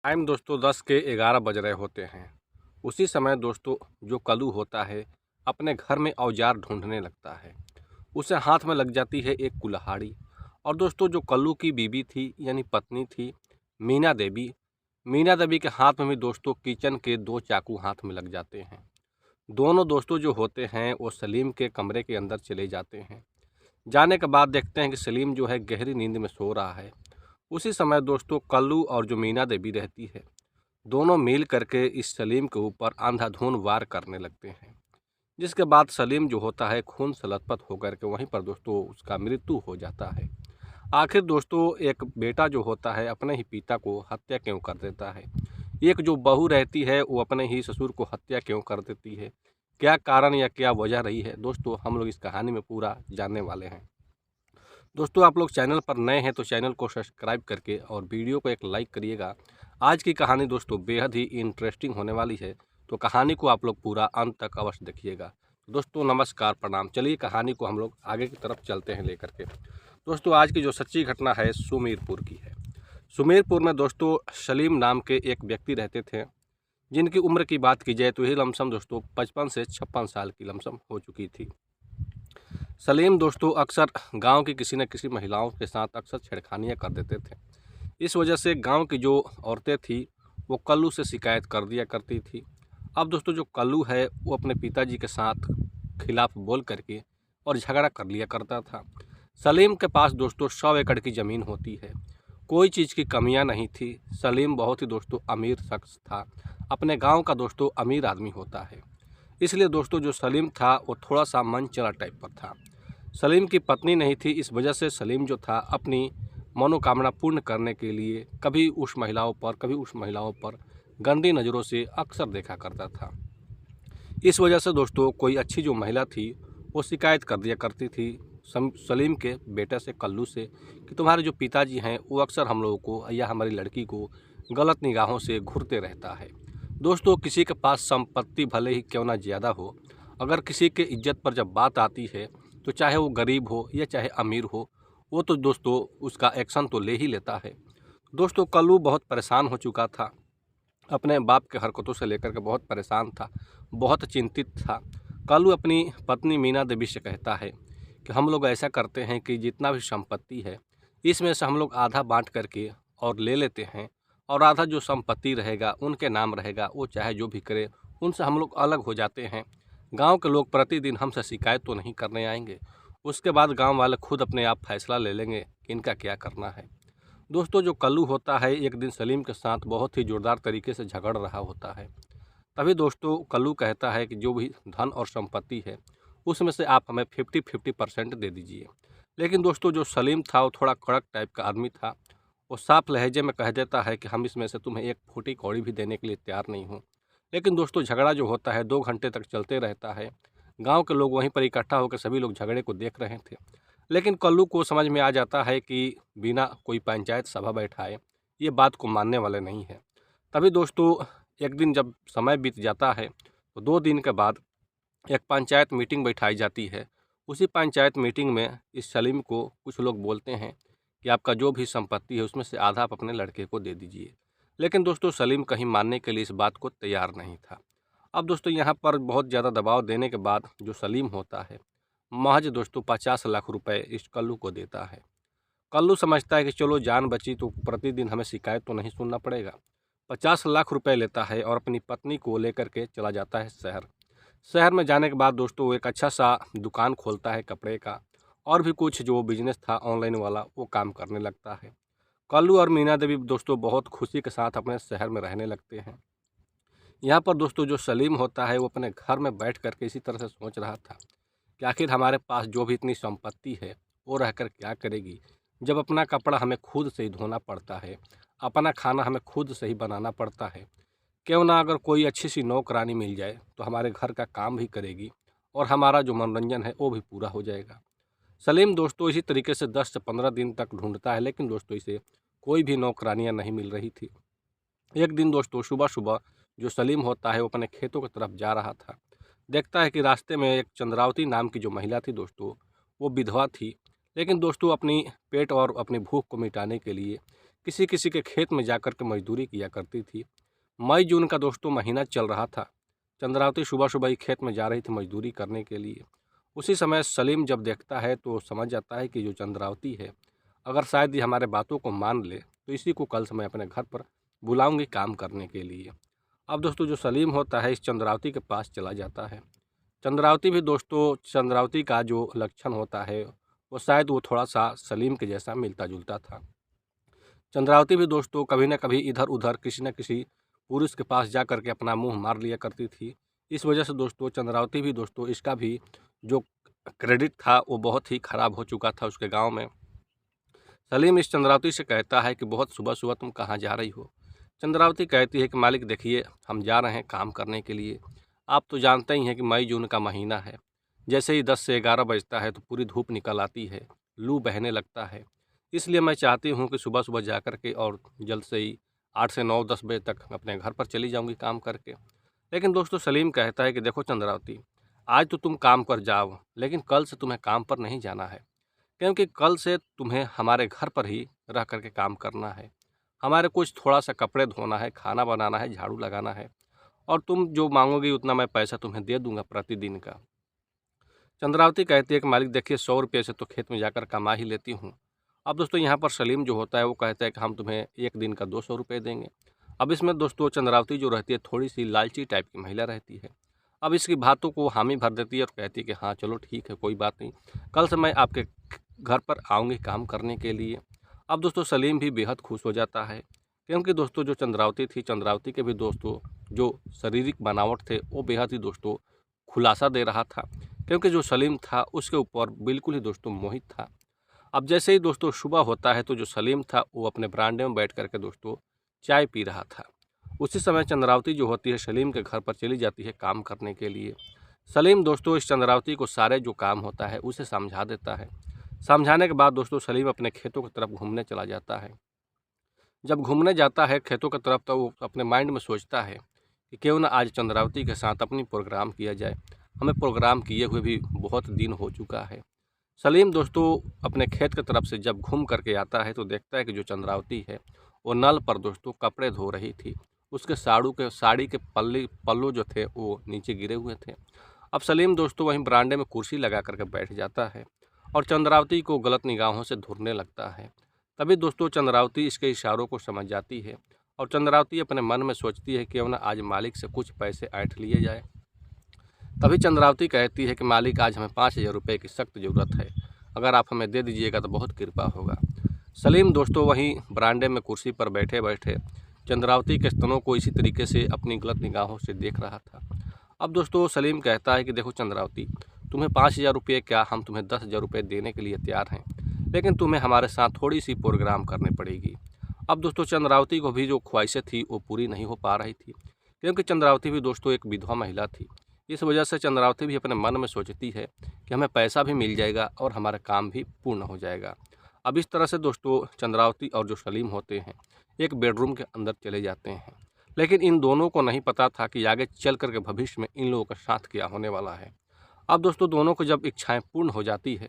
Time दोस्तों 10 के 11 बज रहे होते हैं। उसी समय दोस्तों जो कल्लू होता है अपने घर में औजार ढूंढने लगता है। उसे हाथ में लग जाती है एक कुल्हाड़ी। और दोस्तों जो कल्लू की बीवी थी यानी पत्नी थी मीना देवी। मीना देवी के हाथ में भी दोस्तों किचन के 2 चाकू हाथ में लग जाते हैं। दोनों दोस्तों जो होते हैं वो सलीम के कमरे के अंदर चले जाते हैं। जाने के बाद देखते हैं कि सलीम जो है गहरी नींद में सो रहा है। उसी समय दोस्तों कल्लू और जो मीना देवी रहती है दोनों मिल करके इस सलीम के ऊपर अंधाधुंध वार करने लगते हैं। जिसके बाद सलीम जो होता है खून से लथपथ होकर के वहीं पर दोस्तों उसका मृत्यु हो जाता है। आखिर दोस्तों एक बेटा जो होता है अपने ही पिता को हत्या क्यों कर देता है। एक जो बहू रहती है वो अपने ही ससुर को हत्या क्यों कर देती है। क्या कारण या क्या वजह रही है दोस्तों हम लोग इस कहानी में पूरा जानने वाले हैं। दोस्तों आप लोग चैनल पर नए हैं तो चैनल को सब्सक्राइब करके और वीडियो को एक लाइक करिएगा। आज की कहानी दोस्तों बेहद ही इंटरेस्टिंग होने वाली है तो कहानी को आप लोग पूरा अंत तक अवश्य देखिएगा। दोस्तों नमस्कार प्रणाम। चलिए कहानी को हम लोग आगे की तरफ चलते हैं लेकर के। दोस्तों आज की जो सच्ची घटना है सुमेरपुर की है। सुमेरपुर में दोस्तों सलीम नाम के एक व्यक्ति रहते थे जिनकी उम्र की बात की जाए तो यही लमसम दोस्तों 55 से 56 साल की लमसम हो चुकी थी। सलीम दोस्तों अक्सर गांव की किसी न किसी महिलाओं के साथ अक्सर छेड़खानियां कर देते थे। इस वजह से गांव की जो औरतें थी वो कल्लू से शिकायत कर दिया करती थी। अब दोस्तों जो कल्लू है वो अपने पिताजी के साथ खिलाफ बोल करके और झगड़ा कर लिया करता था। सलीम के पास दोस्तों 100 एकड़ की ज़मीन होती है। कोई चीज़ की कमियां नहीं थी। सलीम बहुत ही दोस्तों अमीर शख्स था। अपने गांव का दोस्तों अमीर आदमी होता है। इसलिए दोस्तों जो सलीम था वो थोड़ा सा मन चला टाइप पर था। सलीम की पत्नी नहीं थी इस वजह से सलीम जो था अपनी मनोकामना पूर्ण करने के लिए कभी उस महिलाओं पर गंदी नज़रों से अक्सर देखा करता था। इस वजह से दोस्तों कोई अच्छी जो महिला थी वो शिकायत कर दिया करती थी सलीम के बेटे से कल्लू से कि तुम्हारे जो पिताजी हैं वो अक्सर हम लोगों को या हमारी लड़की को गलत निगाहों से घूरते रहता है। दोस्तों किसी के पास संपत्ति भले ही क्यों ना ज़्यादा हो, अगर किसी के इज्जत पर जब बात आती है तो चाहे वो गरीब हो या चाहे अमीर हो वो तो दोस्तों उसका एक्शन तो ले ही लेता है। दोस्तों कल्लू बहुत परेशान हो चुका था। अपने बाप के हरकतों से लेकर के बहुत परेशान था, बहुत चिंतित था। कल्लू अपनी पत्नी मीना देवी से कहता है कि हम लोग ऐसा करते हैं कि जितना भी संपत्ति है इसमें से हम लोग आधा बांट करके और ले लेते हैं और आधा जो संपत्ति रहेगा उनके नाम रहेगा, वो चाहे जो भी करे उनसे हम लोग अलग हो जाते हैं। गांव के लोग प्रतिदिन हमसे शिकायत तो नहीं करने आएंगे। उसके बाद गांव वाले खुद अपने आप फैसला ले लेंगे कि इनका क्या करना है। दोस्तों जो कल्लू होता है एक दिन सलीम के साथ बहुत ही ज़ोरदार तरीके से झगड़ रहा होता है। तभी दोस्तों कल्लू कहता है कि जो भी धन और संपत्ति है उसमें से आप हमें 50-50% दे दीजिए। लेकिन दोस्तों जो सलीम था वो थोड़ा कड़क टाइप का आदमी था। वो साफ लहजे में कह देता है कि हम इसमें से तुम्हें एक फूटी कौड़ी भी देने के लिए तैयार नहीं हूँ। लेकिन दोस्तों झगड़ा जो होता है 2 घंटे तक चलते रहता है। गांव के लोग वहीं पर इकट्ठा होकर सभी लोग झगड़े को देख रहे थे। लेकिन कल्लू को समझ में आ जाता है कि बिना कोई पंचायत सभा बैठाए ये बात को मानने वाले नहीं है। तभी दोस्तों एक दिन जब समय बीत जाता है तो 2 दिन के बाद एक पंचायत मीटिंग बैठाई जाती है। उसी पंचायत मीटिंग में इस सलीम को कुछ लोग बोलते हैं कि आपका जो भी संपत्ति है उसमें से आधा आप अपने लड़के को दे दीजिए। लेकिन दोस्तों सलीम कहीं मानने के लिए इस बात को तैयार नहीं था। अब दोस्तों यहाँ पर बहुत ज़्यादा दबाव देने के बाद जो सलीम होता है महज दोस्तों 50 लाख रुपए इस कल्लू को देता है। कल्लू समझता है कि चलो जान बची तो प्रतिदिन हमें शिकायत तो नहीं सुनना पड़ेगा। 50 लाख रुपए लेता है और अपनी पत्नी को लेकर के चला जाता है शहर। शहर में जाने के बाद दोस्तों वो एक अच्छा सा दुकान खोलता है कपड़े का और भी कुछ जो बिजनेस था ऑनलाइन वाला वो काम करने लगता है। कल्लू और मीना देवी दोस्तों बहुत खुशी के साथ अपने शहर में रहने लगते हैं। यहाँ पर दोस्तों जो सलीम होता है वो अपने घर में बैठ कर के इसी तरह से सोच रहा था कि आखिर हमारे पास जो भी इतनी संपत्ति है वो रहकर क्या करेगी, जब अपना कपड़ा हमें खुद से ही धोना पड़ता है, अपना खाना हमें खुद से ही बनाना पड़ता है। क्यों ना अगर कोई अच्छी सी नौकरानी मिल जाए तो हमारे घर का काम भी करेगी और हमारा जो मनोरंजन है वो भी पूरा हो जाएगा। सलीम दोस्तों इसी तरीके से 10 से 15 दिन तक ढूंढता है लेकिन दोस्तों इसे कोई भी नौकरानियाँ नहीं मिल रही थी। एक दिन दोस्तों सुबह सुबह जो सलीम होता है वो अपने खेतों की तरफ जा रहा था। देखता है कि रास्ते में एक चंद्रावती नाम की जो महिला थी दोस्तों वो विधवा थी। लेकिन दोस्तों अपनी पेट और अपनी भूख को मिटाने के लिए किसी किसी के खेत में जाकर के मजदूरी किया करती थी। मई जून का दोस्तों महीना चल रहा था। चंद्रावती सुबह सुबह ही खेत में जा रही थी मजदूरी करने के लिए। उसी समय सलीम जब देखता है तो समझ जाता है कि जो चंद्रावती है, अगर शायद ये हमारे बातों को मान ले तो इसी को कल से मैं अपने घर पर बुलाऊंगी काम करने के लिए। अब दोस्तों जो सलीम होता है इस चंद्रावती के पास चला जाता है। चंद्रावती भी दोस्तों, चंद्रावती का जो लक्षण होता है वो शायद वो थोड़ा सा सलीम के जैसा मिलता जुलता था। चंद्रावती भी दोस्तों कभी न कभी इधर उधर किसी न किसी पुरुष के पास जा कर के अपना मुंह मार लिया करती थी। इस वजह से दोस्तों चंद्रावती भी दोस्तों, इसका भी जो क्रेडिट था वो बहुत ही ख़राब हो चुका था उसके गांव में। सलीम इस चंद्रावती से कहता है कि बहुत सुबह सुबह तुम कहाँ जा रही हो। चंद्रावती कहती है कि मालिक देखिए, हम जा रहे हैं काम करने के लिए। आप तो जानते ही हैं कि मई जून का महीना है। जैसे ही 10 से 11 बजता है तो पूरी धूप निकल आती है, लू बहने लगता है। इसलिए मैं चाहती हूँ कि सुबह सुबह जा कर के और जल्द से ही 8 से 9 10 बजे तक अपने घर पर चली जाऊँगी काम करके। लेकिन दोस्तों सलीम कहता है कि देखो चंद्रावती, आज तो तुम काम पर जाओ, लेकिन कल से तुम्हें काम पर नहीं जाना है, क्योंकि कल से तुम्हें हमारे घर पर ही रह कर के काम करना है। हमारे कुछ थोड़ा सा कपड़े धोना है, खाना बनाना है, झाड़ू लगाना है, और तुम जो मांगोगी उतना मैं पैसा तुम्हें दे दूंगा प्रतिदिन का। चंद्रावती कहती है कि मालिक देखिए, 100 रुपये से तो खेत में जाकर कमा ही लेती हूँ। अब दोस्तों यहाँ पर सलीम जो होता है वो कहता है कि हम तुम्हें एक दिन का 200 रुपये देंगे। अब इसमें दोस्तों चंद्रावती जो रहती है थोड़ी सी लालची टाइप की महिला रहती है। अब इसकी बातों को हामी भर देती है और कहती है कि हाँ चलो ठीक है, कोई बात नहीं, कल से मैं आपके घर पर आऊँगी काम करने के लिए। अब दोस्तों सलीम भी बेहद खुश हो जाता है, क्योंकि दोस्तों जो चंद्रावती थी, चंद्रावती के भी दोस्तों जो शारीरिक बनावट थे वो बेहद ही दोस्तों खुलासा दे रहा था, क्योंकि जो सलीम था उसके ऊपर बिल्कुल ही दोस्तों मोहित था। अब जैसे ही दोस्तों सुबह होता है तो जो सलीम था वो अपने बरामदे में बैठ करके दोस्तों चाय पी रहा था। उसी समय चंद्रावती जो होती है सलीम के घर पर चली जाती है काम करने के लिए। सलीम दोस्तों इस चंद्रावती को सारे जो काम होता है उसे समझा देता है। समझाने के बाद दोस्तों सलीम अपने खेतों की तरफ घूमने चला जाता है। जब घूमने जाता है खेतों की तरफ तो वो अपने माइंड में सोचता है कि क्यों ना आज चंद्रावती के साथ अपनी प्रोग्राम किया जाए। हमें प्रोग्राम किए हुए भी बहुत दिन हो चुका है। सलीम दोस्तों अपने खेत की तरफ से जब घूम करके आता है तो देखता है कि जो चंद्रावती है वो नल पर दोस्तों कपड़े धो रही थी। उसके साड़ी के पल्लू जो थे वो नीचे गिरे हुए थे। अब सलीम दोस्तों वहीं बरामदे में कुर्सी लगा करके बैठ जाता है और चंद्रावती को गलत निगाहों से घूरने लगता है। तभी दोस्तों चंद्रावती इसके इशारों को समझ जाती है और चंद्रावती अपने मन में सोचती है कि क्यों ना आज मालिक से कुछ पैसे ऐंठ लिए जाए। तभी चंद्रावती कहती है कि मालिक आज हमें 5,000 रुपये की सख्त ज़रूरत है, अगर आप हमें दे दीजिएगा तो बहुत कृपा होगा। सलीम दोस्तों वहीं बरामदे में कुर्सी पर बैठे बैठे चंद्रावती के स्तनों को इसी तरीके से अपनी गलत निगाहों से देख रहा था। अब दोस्तों सलीम कहता है कि देखो चंद्रावती, तुम्हें 5,000 रुपये क्या, हम तुम्हें 10,000 रुपये देने के लिए तैयार हैं, लेकिन तुम्हें हमारे साथ थोड़ी सी प्रोग्राम करनी पड़ेगी। अब दोस्तों चंद्रावती को भी जो ख्वाहिशें थी वो पूरी नहीं हो पा रही थी, क्योंकि चंद्रावती भी दोस्तों एक विधवा महिला थी। इस वजह से चंद्रावती भी अपने मन में सोचती है कि हमें पैसा भी मिल जाएगा और हमारा काम भी पूर्ण हो जाएगा। अब इस तरह से दोस्तों चंद्रावती और जो सलीम होते हैं एक बेडरूम के अंदर चले जाते हैं, लेकिन इन दोनों को नहीं पता था कि आगे चल कर के भविष्य में इन लोगों का साथ क्या होने वाला है। अब दोस्तों दोनों को जब इच्छाएं पूर्ण हो जाती है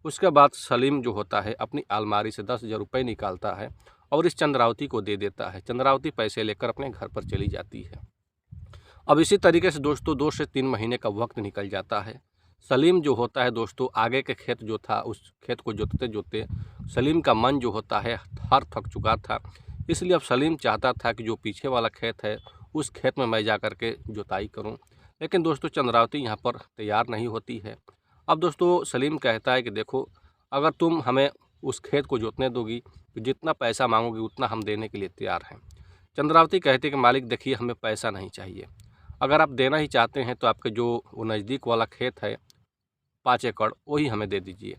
उसके बाद सलीम जो होता है अपनी अलमारी से 10,000 रुपये निकालता है और इस चंद्रावती को दे देता है। चंद्रावती पैसे लेकर अपने घर पर चली जाती है। अब इसी तरीके से दोस्तों 2 से 3 महीने का वक्त निकल जाता है। सलीम जो होता है दोस्तों आगे के खेत जो था उस खेत को जोतते जोतते सलीम का मन जो होता है हार थक चुका था। इसलिए अब सलीम चाहता था कि जो पीछे वाला खेत है उस खेत में मैं जा कर के जुताई करूं, लेकिन दोस्तों चंद्रावती यहाँ पर तैयार नहीं होती है। अब दोस्तों सलीम कहता है कि देखो, अगर तुम हमें उस खेत को जोतने दोगी तो जितना पैसा मांगोगी उतना हम देने के लिए तैयार हैं। चंद्रावती कहती है कि मालिक देखिए, हमें पैसा नहीं चाहिए, अगर आप देना ही चाहते हैं तो आपके जो वो नज़दीक वाला खेत है 5 एकड़ वही हमें दे दीजिए।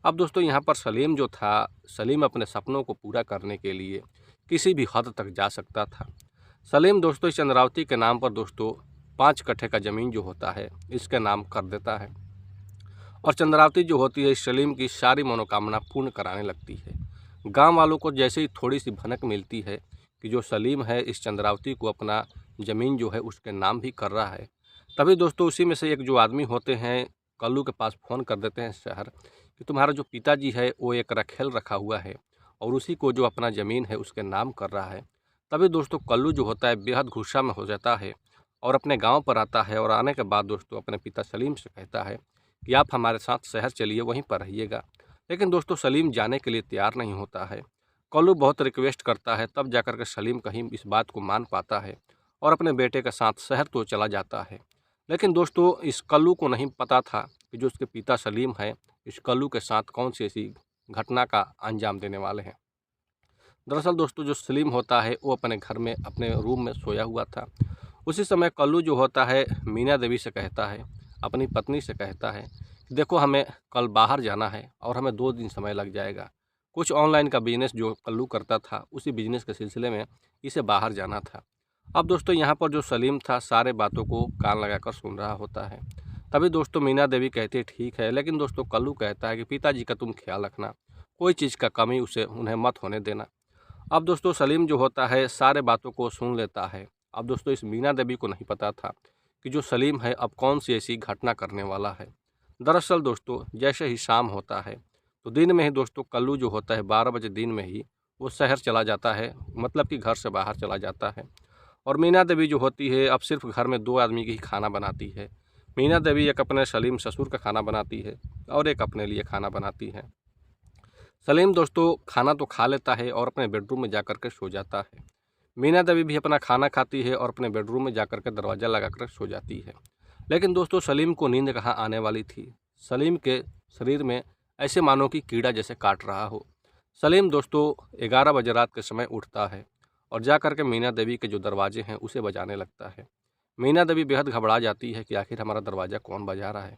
अब दोस्तों यहाँ पर सलीम जो था, सलीम अपने सपनों को पूरा करने के लिए किसी भी हद तक जा सकता था। सलीम दोस्तों इस चंद्रावती के नाम पर दोस्तों 5 कट्ठे का ज़मीन जो होता है इसके नाम कर देता है और चंद्रावती जो होती है इस सलीम की सारी मनोकामना पूर्ण कराने लगती है। गांव वालों को जैसे ही थोड़ी सी भनक मिलती है कि जो सलीम है इस चंद्रावती को अपना ज़मीन जो है उसके नाम भी कर रहा है, तभी दोस्तों उसी में से एक जो आदमी होते हैं कल्लू के पास फ़ोन कर देते हैं शहर कि तुम्हारा जो पिताजी है वो एक रखेल रखा हुआ है और उसी को जो अपना ज़मीन है उसके नाम कर रहा है। तभी दोस्तों कल्लू जो होता है बेहद गुस्सा में हो जाता है और अपने गांव पर आता है, और आने के बाद दोस्तों अपने पिता सलीम से कहता है कि आप हमारे साथ शहर चलिए, वहीं पर रहिएगा। लेकिन दोस्तों सलीम जाने के लिए तैयार नहीं होता है। कल्लू बहुत रिक्वेस्ट करता है, तब जाकर के सलीम कहीं इस बात को मान पाता है और अपने बेटे के साथ शहर तो चला जाता है। लेकिन दोस्तों इस कल्लू को नहीं पता था कि जो उसके पिता सलीम है इस कल्लू के साथ कौन सी ऐसी घटना का अंजाम देने वाले हैं। दरअसल दोस्तों जो सलीम होता है वो अपने घर में अपने रूम में सोया हुआ था। उसी समय कल्लू जो होता है मीना देवी से कहता है, अपनी पत्नी से कहता है कि देखो हमें कल बाहर जाना है और हमें 2 दिन समय लग जाएगा। कुछ ऑनलाइन का बिजनेस जो कल्लू करता था उसी बिजनेस के सिलसिले में इसे बाहर जाना था। अब दोस्तों यहाँ पर जो सलीम था सारे बातों को कान लगाकर सुन रहा होता है। तभी दोस्तों मीना देवी कहती है ठीक है, लेकिन दोस्तों कल्लू कहता है कि पिताजी का तुम ख्याल रखना, कोई चीज़ का कमी उसे उन्हें मत होने देना। अब दोस्तों सलीम जो होता है सारे बातों को सुन लेता है। अब दोस्तों इस मीना देवी को नहीं पता था कि जो सलीम है अब कौन सी ऐसी घटना करने वाला है। दरअसल दोस्तों जैसे ही शाम होता है तो दिन में ही दोस्तों कल्लू जो होता है 12 बजे दिन में ही वो शहर चला जाता है, मतलब कि घर से बाहर चला जाता है। और मीना देवी जो होती है अब सिर्फ घर में 2 आदमी की ही खाना बनाती है। मीना देवी एक अपने सलीम ससुर का खाना बनाती है और एक अपने लिए खाना बनाती है। सलीम दोस्तों खाना तो खा लेता है और अपने बेडरूम में जाकर के सो जाता है। मीना देवी भी अपना खाना खाती है और अपने बेडरूम में जाकर के दरवाज़ा लगा कर सो जाती है। लेकिन दोस्तों सलीम को नींद कहाँ आने वाली थी। सलीम के शरीर में ऐसे मानो कि कीड़ा जैसे काट रहा हो। सलीम दोस्तों 11 बजे रात के समय उठता है और जा कर के मीना देवी के जो दरवाजे हैं उसे बजाने लगता है। मीना देवी बेहद घबरा जाती है कि आखिर हमारा दरवाज़ा कौन बजा रहा है।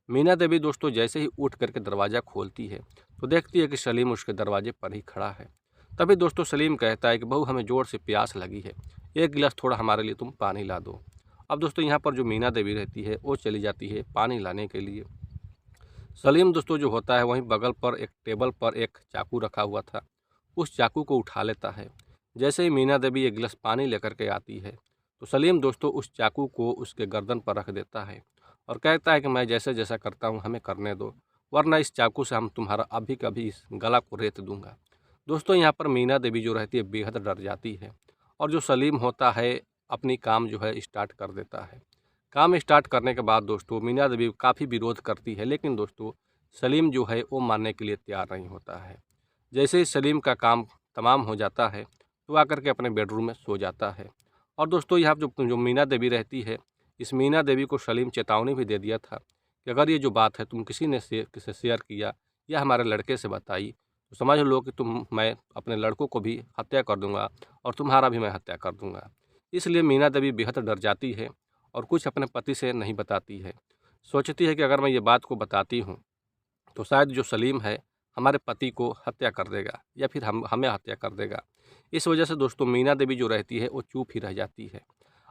मीना देवी दोस्तों जैसे ही उठ करके दरवाज़ा खोलती है तो देखती है कि सलीम उसके दरवाजे पर ही खड़ा है। तभी दोस्तों सलीम कहता है कि बहू हमें ज़ोर से प्यास लगी है, एक गिलास थोड़ा हमारे लिए तुम पानी ला दो। अब दोस्तों यहाँ पर जो मीना देवी रहती है वो चली जाती है पानी लाने के लिए। सलीम दोस्तों जो होता है वहीं बगल पर एक टेबल पर एक चाकू रखा हुआ था, उस चाकू को उठा लेता है। जैसे ही मीना देवी एक गिलास पानी लेकर के आती है तो सलीम दोस्तों उस चाकू को उसके गर्दन पर रख देता है और कहता है कि मैं जैसे जैसा करता हूँ हमें करने दो, वरना इस चाकू से हम तुम्हारा अभी कभी इस गला को रेत दूंगा। दोस्तों यहाँ पर मीना देवी जो रहती है बेहद डर जाती है और जो सलीम होता है अपनी काम जो है स्टार्ट कर देता है। काम स्टार्ट करने के बाद दोस्तों मीना देवी काफ़ी विरोध करती है, लेकिन दोस्तों सलीम जो है वो मानने के लिए तैयार नहीं होता है। जैसे ही सलीम का काम तमाम हो जाता है तो आकर के अपने बेडरूम में सो जाता है। और दोस्तों यहाँ जो जो मीना देवी रहती है, इस मीना देवी को सलीम चेतावनी भी दे दिया था कि अगर ये जो बात है तुम किसी ने किसी शेयर किया या हमारे लड़के से बताई तो समझ लो कि मैं अपने लड़कों को भी हत्या कर दूंगा और तुम्हारा भी मैं हत्या कर दूंगा। इसलिए मीना देवी बेहद डर जाती है और कुछ अपने पति से नहीं बताती है। सोचती है कि अगर मैं ये बात को बताती हूँ तो शायद जो सलीम है हमारे पति को हत्या कर देगा या फिर हमें हत्या कर देगा। इस वजह से दोस्तों मीना देवी जो रहती है वो चुप ही रह जाती है।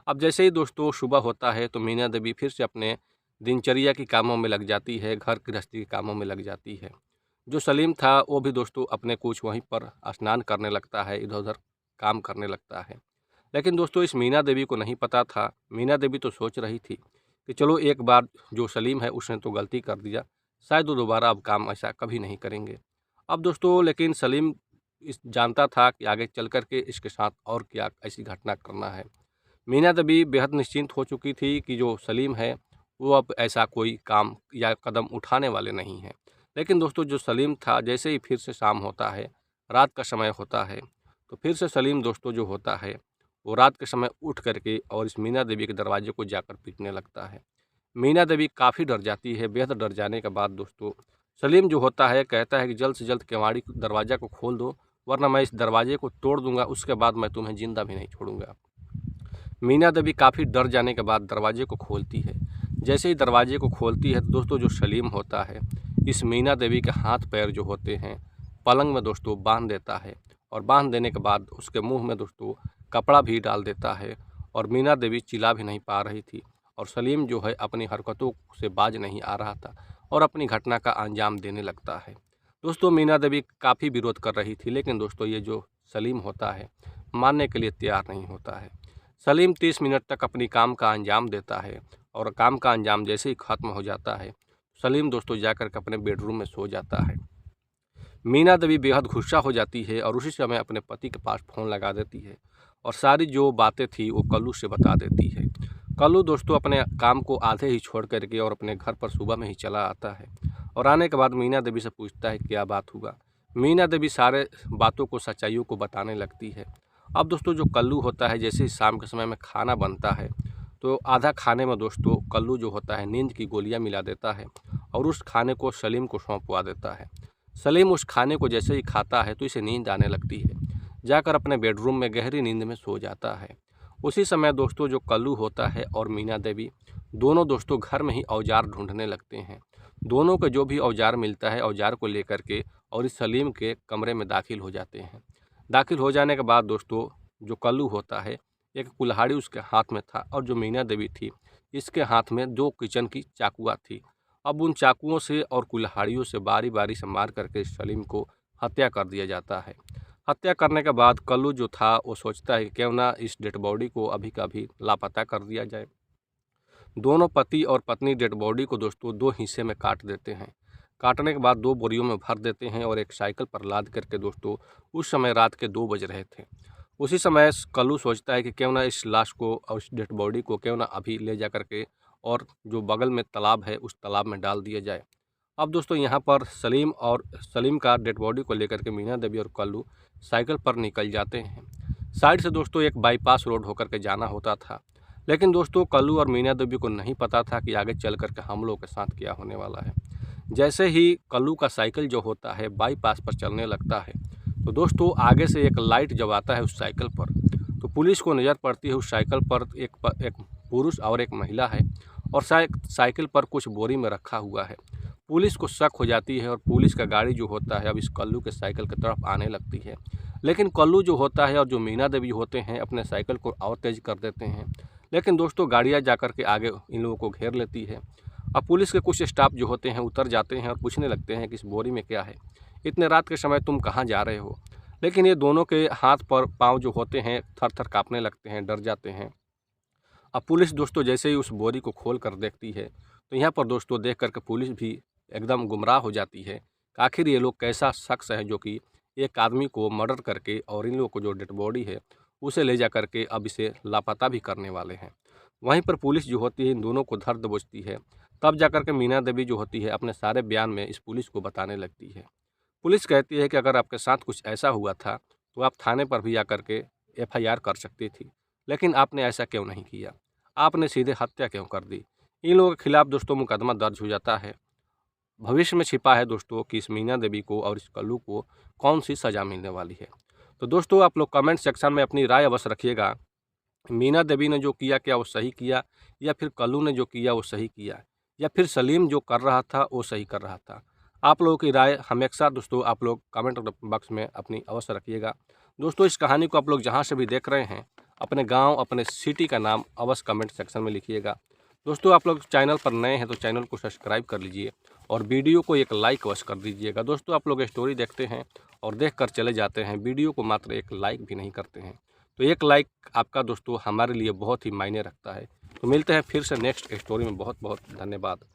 अब जैसे ही दोस्तों सुबह होता है तो मीना देवी फिर से अपने दिनचर्या के कामों में लग जाती है, घर गृहस्थी के कामों में लग जाती है। जो सलीम था वो भी दोस्तों अपने कुछ वहीं पर स्नान करने लगता है, इधर उधर काम करने लगता है। लेकिन दोस्तों इस मीना देवी को नहीं पता था, मीना देवी तो सोच रही थी कि चलो एक बार जो सलीम है उसने तो गलती कर दिया, शायद वो दोबारा अब काम ऐसा कभी नहीं करेंगे। अब दोस्तों लेकिन सलीम इस जानता था कि आगे चल कर के इसके साथ और क्या ऐसी घटना करना है। मीना देवी बेहद निश्चिंत हो चुकी थी कि जो सलीम है वो अब ऐसा कोई काम या कदम उठाने वाले नहीं हैं। लेकिन दोस्तों जो सलीम था जैसे ही फिर से शाम होता है, रात का समय होता है, तो फिर से सलीम दोस्तों जो होता है वो रात के समय उठ करके और इस मीना देवी के दरवाजे को जाकर पीटने लगता है। मीना देवी काफ़ी डर जाती है। बेहद डर जाने के बाद दोस्तों सलीम जो होता है कहता है कि जल्द से जल्द केवाड़ी दरवाज़ा को खोल दो, वरना मैं इस दरवाजे को तोड़ दूंगा, उसके बाद मैं तुम्हें ज़िंदा भी नहीं छोड़ूंगा। मीना देवी काफ़ी डर जाने के बाद दरवाजे को खोलती है। जैसे ही दरवाजे को खोलती है तो दोस्तों जो सलीम होता है इस मीना देवी के हाथ पैर जो होते हैं पलंग में दोस्तों बांध देता है, और बांध देने के बाद उसके मुंह में दोस्तों कपड़ा भी डाल देता है। और मीना देवी चिल्ला भी नहीं पा रही थी और सलीम जो है अपनी हरकतों से बाज नहीं आ रहा था और अपनी घटना का अंजाम देने लगता है। दोस्तों मीना देवी काफ़ी विरोध कर रही थी, लेकिन दोस्तों ये जो सलीम होता है मानने के लिए तैयार नहीं होता है। सलीम 30 मिनट तक अपनी काम का अंजाम देता है और काम का अंजाम जैसे ही ख़त्म हो जाता है सलीम दोस्तों जाकर के अपने बेडरूम में सो जाता है। मीना देवी बेहद गुस्सा हो जाती है और उसी समय अपने पति के पास फ़ोन लगा देती है और सारी जो बातें थी वो कल्लू से बता देती है। कल्लू दोस्तों अपने काम को आधे ही छोड़ कर के और अपने घर पर सुबह में ही चला आता है और आने के बाद मीना देवी से पूछता है क्या बात हुआ। मीना देवी सारे बातों को, सच्चाइयों को बताने लगती है। अब दोस्तों जो कल्लू होता है, जैसे ही शाम के समय में खाना बनता है तो आधा खाने में दोस्तों कल्लू जो होता है नींद की गोलियां मिला देता है और उस खाने को सलीम को सौंपवा देता है। सलीम उस खाने को जैसे ही खाता है तो इसे नींद आने लगती है। जाकर अपने बेडरूम में गहरी नींद में सो जाता है। उसी समय दोस्तों जो कल्लू होता है और मीना देवी दोनों दोस्तों घर में ही औजार ढूंढने लगते हैं। दोनों को जो भी औजार मिलता है औजार को लेकर के और इस सलीम के कमरे में दाखिल हो जाते हैं। दाखिल हो जाने के बाद दोस्तों जो कल्लू होता है, एक कुल्हाड़ी उसके हाथ में था और जो मीना देवी थी इसके हाथ में 2 किचन की चाकुआ थी। अब उन चाकुओं से और कुल्हाड़ियों से बारी बारी से मार करके सलीम को हत्या कर दिया जाता है। हत्या करने के बाद कल्लू जो था वो सोचता है कि क्यों ना इस डेड बॉडी को अभी का अभी लापता कर दिया जाए। दोनों पति और पत्नी डेड बॉडी को दोस्तों 2 हिस्से में काट देते हैं। काटने के बाद 2 बोरियों में भर देते हैं और एक साइकिल पर लाद करके दोस्तों उस समय रात के 2 बज रहे थे। उसी समय कल्लू सोचता है कि क्यों ना इस लाश को और इस डेड बॉडी को क्यों ना अभी ले जा करके और जो बगल में तालाब है उस तालाब में डाल दिया जाए। अब दोस्तों यहाँ पर सलीम का डेड बॉडी को लेकर के मीना देवी और कल्लू साइकिल पर निकल जाते हैं। साइड से दोस्तों एक बाईपास रोड होकर के जाना होता था, लेकिन दोस्तों कल्लू और मीना देवी को नहीं पता था कि आगे चल कर के हम लोगों के साथ क्या होने वाला है। जैसे ही कल्लू का साइकिल जो होता है बाईपास पर चलने लगता है तो दोस्तों आगे से एक लाइट जब आता है उस साइकिल पर तो पुलिस को नज़र पड़ती है उस साइकिल पर एक पुरुष और एक महिला है और साइकिल पर कुछ बोरी में रखा हुआ है। पुलिस को शक हो जाती है और पुलिस का गाड़ी जो होता है अब इस कल्लू के साइकिल की तरफ आने लगती है, लेकिन कल्लू जो होता है और जो मीना देवी होते हैं अपने साइकिल को और तेज़ कर देते हैं। लेकिन दोस्तों गाड़ियाँ जाकर के आगे इन लोगों को घेर लेती है। अब पुलिस के कुछ स्टाफ जो होते हैं उतर जाते हैं और पूछने लगते हैं कि इस बोरी में क्या है, इतने रात के समय तुम कहाँ जा रहे हो। लेकिन ये दोनों के हाथ पर पाँव जो होते हैं थर थर काँपने लगते हैं, डर जाते हैं। अब पुलिस दोस्तों जैसे ही उस बोरी को खोल कर देखती है तो यहाँ पर दोस्तों देख करके पुलिस भी एकदम गुमराह हो जाती है कि आखिर ये लोग कैसा शख्स है जो कि एक आदमी को मर्डर करके और इन लोगों को जो डेड बॉडी है उसे ले जा करके अब इसे लापता भी करने वाले हैं। वहीं पर पुलिस जो होती है इन दोनों को धर दबोचती है। तब जा कर के मीना देवी जो होती है अपने सारे बयान में इस पुलिस को बताने लगती है। पुलिस कहती है कि अगर आपके साथ कुछ ऐसा हुआ था तो आप थाने पर भी आकर के FIR कर सकती थी, लेकिन आपने ऐसा क्यों नहीं किया, आपने सीधे हत्या क्यों कर दी। इन लोगों के खिलाफ दोस्तों मुकदमा दर्ज हो जाता है। भविष्य में छिपा है दोस्तों कि इस मीना देवी को और इस कल्लू को कौन सी सज़ा मिलने वाली है। तो दोस्तों आप लोग कमेंट सेक्शन में अपनी राय अवश्य रखिएगा। मीना देवी ने जो किया क्या वो सही किया, या फिर कल्लू ने जो किया वो सही किया, या फिर सलीम जो कर रहा था वो सही कर रहा था। आप लोगों की राय हमेशा दोस्तों आप लोग कमेंट बॉक्स में अपनी अवश्य रखिएगा। दोस्तों इस कहानी को आप लोग जहाँ से भी देख रहे हैं अपने गांव अपने सिटी का नाम अवश्य कमेंट सेक्शन में लिखिएगा। दोस्तों आप लोग चैनल पर नए हैं तो चैनल को सब्सक्राइब कर लीजिए और वीडियो को एक लाइक अवश्य कर दीजिएगा। दोस्तों आप लोग स्टोरी देखते हैं और देख कर चले जाते हैं, वीडियो को मात्र एक लाइक भी नहीं करते हैं। तो एक लाइक आपका दोस्तों हमारे लिए बहुत ही मायने रखता है। तो मिलते हैं फिर से नेक्स्ट स्टोरी में। बहुत बहुत धन्यवाद।